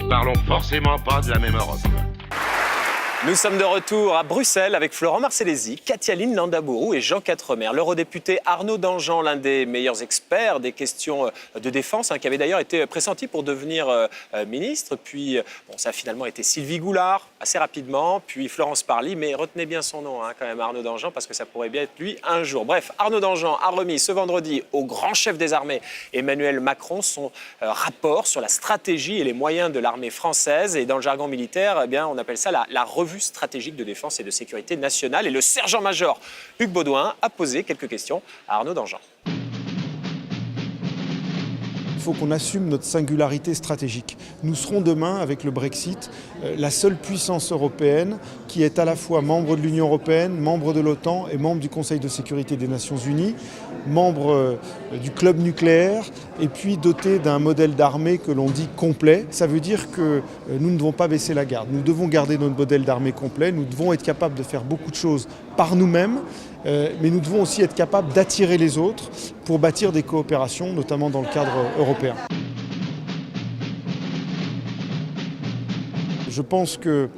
ne parlons forcément pas de la même Europe. Nous sommes de retour à Bruxelles avec Florent Marcellesi, Katia-Line Landaburu et Jean Quatremer. L'eurodéputé Arnaud Danjean, l'un des meilleurs experts des questions de défense, qui avait d'ailleurs été pressenti pour devenir ministre. Puis, ça a finalement été Sylvie Goulard, assez rapidement, puis Florence Parly. Mais retenez bien son nom, quand même, Arnaud Danjean, parce que ça pourrait bien être lui un jour. Bref, Arnaud Danjean a remis ce vendredi au grand chef des armées, Emmanuel Macron, son rapport sur la stratégie et les moyens de l'armée française. Et dans le jargon militaire, on appelle ça la revue stratégique de défense et de sécurité nationale. Et le sergent-major Hugues Baudouin a posé quelques questions à Arnaud Danjean. Il faut qu'on assume notre singularité stratégique. Nous serons demain, avec le Brexit, la seule puissance européenne qui est à la fois membre de l'Union européenne, membre de l'OTAN et membre du Conseil de sécurité des Nations Unies, membre du club nucléaire et puis doté d'un modèle d'armée que l'on dit complet. Ça veut dire que nous ne devons pas baisser la garde. Nous devons garder notre modèle d'armée complet. Nous devons être capables de faire beaucoup de choses par nous-mêmes, mais nous devons aussi être capables d'attirer les autres pour bâtir des coopérations, notamment dans le cadre européen. Je pense qu'il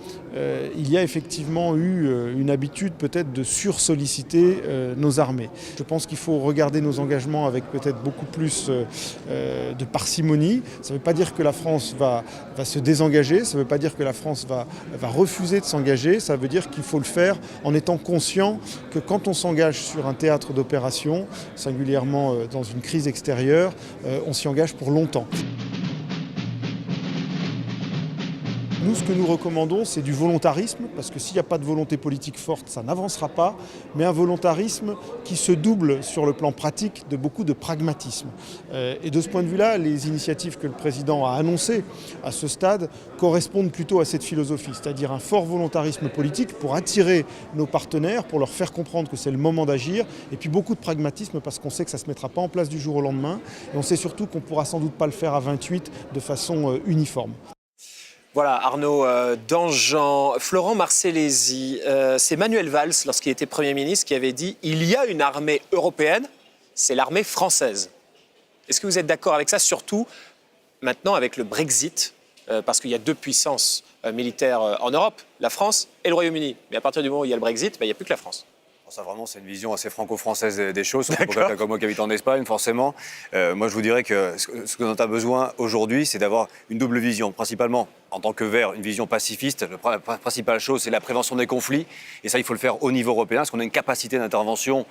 y a effectivement eu une habitude peut-être de sursolliciter nos armées. Je pense qu'il faut regarder nos engagements avec peut-être beaucoup plus de parcimonie. Ça ne veut pas dire que la France va se désengager, ça ne veut pas dire que la France va refuser de s'engager, ça veut dire qu'il faut le faire en étant conscient que quand on s'engage sur un théâtre d'opération, singulièrement dans une crise extérieure, on s'y engage pour longtemps. Nous, ce que nous recommandons, c'est du volontarisme, parce que s'il n'y a pas de volonté politique forte, ça n'avancera pas, mais un volontarisme qui se double sur le plan pratique de beaucoup de pragmatisme. Et de ce point de vue-là, les initiatives que le président a annoncées à ce stade correspondent plutôt à cette philosophie, c'est-à-dire un fort volontarisme politique pour attirer nos partenaires, pour leur faire comprendre que c'est le moment d'agir, et puis beaucoup de pragmatisme parce qu'on sait que ça ne se mettra pas en place du jour au lendemain, et on sait surtout qu'on ne pourra sans doute pas le faire à 28 de façon uniforme. Voilà, Arnaud Danjean. Florent Marcellesi, c'est Manuel Valls, lorsqu'il était Premier ministre, qui avait dit « Il y a une armée européenne, c'est l'armée française ». Est-ce que vous êtes d'accord avec ça, surtout maintenant avec le Brexit, parce qu'il y a deux puissances militaires en Europe, la France et le Royaume-Uni. Mais à partir du moment où il y a le Brexit, il n'y a plus que la France. Ça, vraiment, c'est une vision assez franco-française des choses, surtout pour quelqu'un comme moi qui habite en Espagne, forcément. Moi, je vous dirais que ce dont on a besoin aujourd'hui, c'est d'avoir une double vision. Principalement, en tant que Vert, une vision pacifiste. La principale chose, c'est la prévention des conflits. Et ça, il faut le faire au niveau européen, parce qu'on a une capacité d'intervention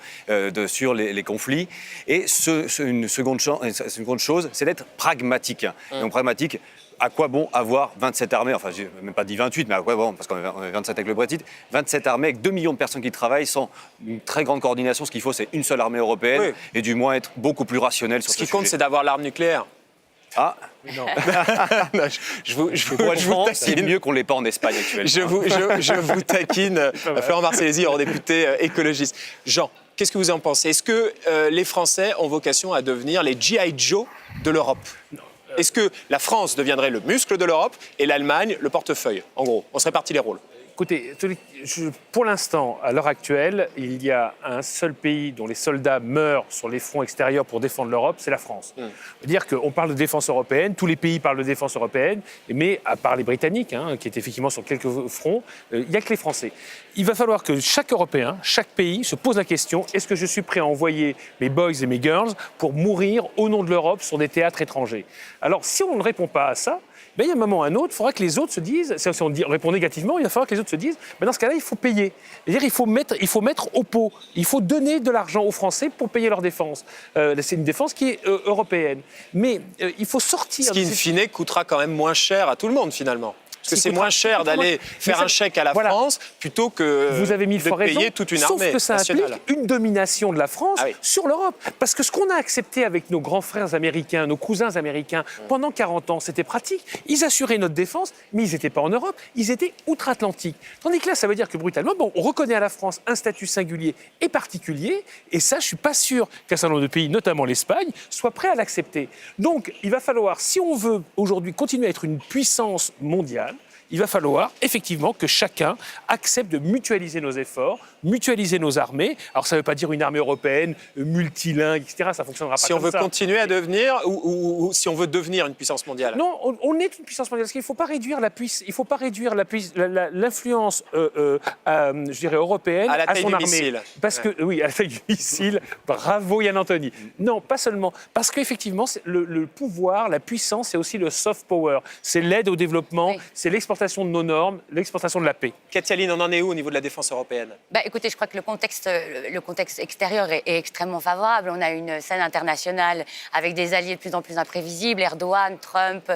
sur les conflits. Et une seconde chose, c'est d'être pragmatique. Donc, pragmatique. À quoi bon avoir 27 armées, enfin, j'ai même pas dit 28, mais à quoi bon, parce qu'on est 27 avec le Brexit, 27 armées avec 2 millions de personnes qui travaillent sans une très grande coordination. Ce qu'il faut, c'est une seule armée européenne et du moins être beaucoup plus rationnel sur ce sujet. Ce qui compte, c'est d'avoir l'arme nucléaire. Ah non. je vous taquine. C'est mieux qu'on ne l'ait pas en Espagne actuellement. Je vous taquine, Florent Marcellesi, eurodéputé écologiste. Jean, qu'est-ce que vous en pensez? Est-ce que les Français ont vocation à devenir les G.I. Joe de l'Europe? Est-ce que la France deviendrait le muscle de l'Europe et l'Allemagne le portefeuille? En gros, on se répartit les rôles. Écoutez, pour l'instant, à l'heure actuelle, il y a un seul pays dont les soldats meurent sur les fronts extérieurs pour défendre l'Europe, c'est la France. C'est-à-dire qu'on parle de défense européenne, tous les pays parlent de défense européenne, mais à part les Britanniques, qui étaient effectivement sur quelques fronts, il n'y a que les Français. Il va falloir que chaque Européen, chaque pays se pose la question, est-ce que je suis prêt à envoyer mes boys et mes girls pour mourir au nom de l'Europe sur des théâtres étrangers? Alors, si on ne répond pas à ça, il y a un moment ou un autre, il faudra que les autres se disent, si on répond négativement, il va falloir que les autres se disent, dans ce cas-là, il faut payer. C'est-à-dire il faut mettre au pot, il faut donner de l'argent aux Français pour payer leur défense. C'est une défense qui est européenne. Mais il faut sortir... Ce qui, in fine, coûtera quand même moins cher à tout le monde, finalement. Parce que c'est moins cher d'aller faire un chèque à la France plutôt que vous avez mille fois de payer raison, toute une sauf armée que ça nationale. implique une domination de la France sur l'Europe. Parce que ce qu'on a accepté avec nos grands frères américains, nos cousins américains, pendant 40 ans, c'était pratique. Ils assuraient notre défense, mais ils n'étaient pas en Europe, ils étaient outre-Atlantique. Tandis que là, ça veut dire que brutalement, on reconnaît à la France un statut singulier et particulier, et ça, je ne suis pas sûr qu'un certain nombre de pays, notamment l'Espagne, soient prêts à l'accepter. Donc, il va falloir, si on veut aujourd'hui continuer à être une puissance mondiale, il va falloir effectivement que chacun accepte de mutualiser nos efforts, mutualiser nos armées. Alors ça ne veut pas dire une armée européenne multilingue, etc. Ça ne fonctionnera pas Si on comme veut ça. continuer à devenir, ou si on veut devenir une puissance mondiale. Non, on est une puissance mondiale. Parce qu'il ne faut pas réduire l'influence, je dirais, européenne À la taille son du armée. missile. Parce que, oui, à la taille du missile. Bravo Yann Anthony. Non, pas seulement. Parce qu'effectivement, le pouvoir, la puissance, c'est aussi le soft power. C'est l'aide au développement, c'est l'exportation de nos normes, l'exportation de la paix. Katialine, on en est où au niveau de la défense européenne? Écoutez, je crois que le contexte extérieur est extrêmement favorable. On a une scène internationale avec des alliés de plus en plus imprévisibles, Erdogan, Trump,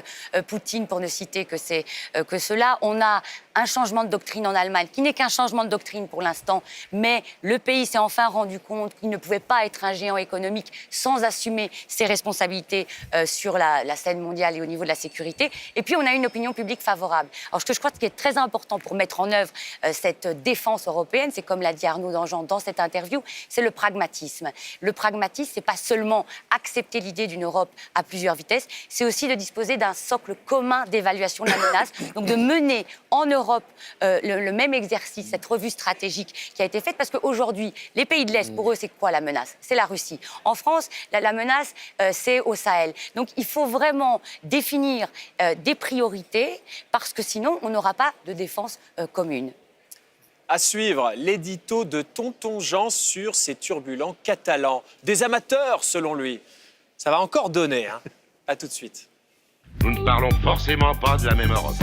Poutine, pour ne citer que ceux-là. On a un changement de doctrine en Allemagne, qui n'est qu'un changement de doctrine pour l'instant, mais le pays s'est enfin rendu compte qu'il ne pouvait pas être un géant économique sans assumer ses responsabilités sur la scène mondiale et au niveau de la sécurité. Et puis, on a une opinion publique favorable. Alors, ce que je crois qui est très important pour mettre en œuvre cette défense européenne, c'est comme l'a dit Arnaud Danjean dans cette interview, c'est le pragmatisme. Le pragmatisme, c'est pas seulement accepter l'idée d'une Europe à plusieurs vitesses, c'est aussi de disposer d'un socle commun d'évaluation de la menace, donc de mener en Europe le même exercice, cette revue stratégique qui a été faite, parce qu'aujourd'hui, les pays de l'Est, pour eux, c'est quoi la menace? C'est la Russie. En France, la menace, c'est au Sahel. Donc, il faut vraiment définir des priorités, parce que sinon, on n'aura pas de défense commune. À suivre, l'édito de Tonton Jean sur ces turbulents catalans. Des amateurs, selon lui. Ça va encore donner, hein. À tout de suite. Nous ne parlons forcément pas de la même Europe.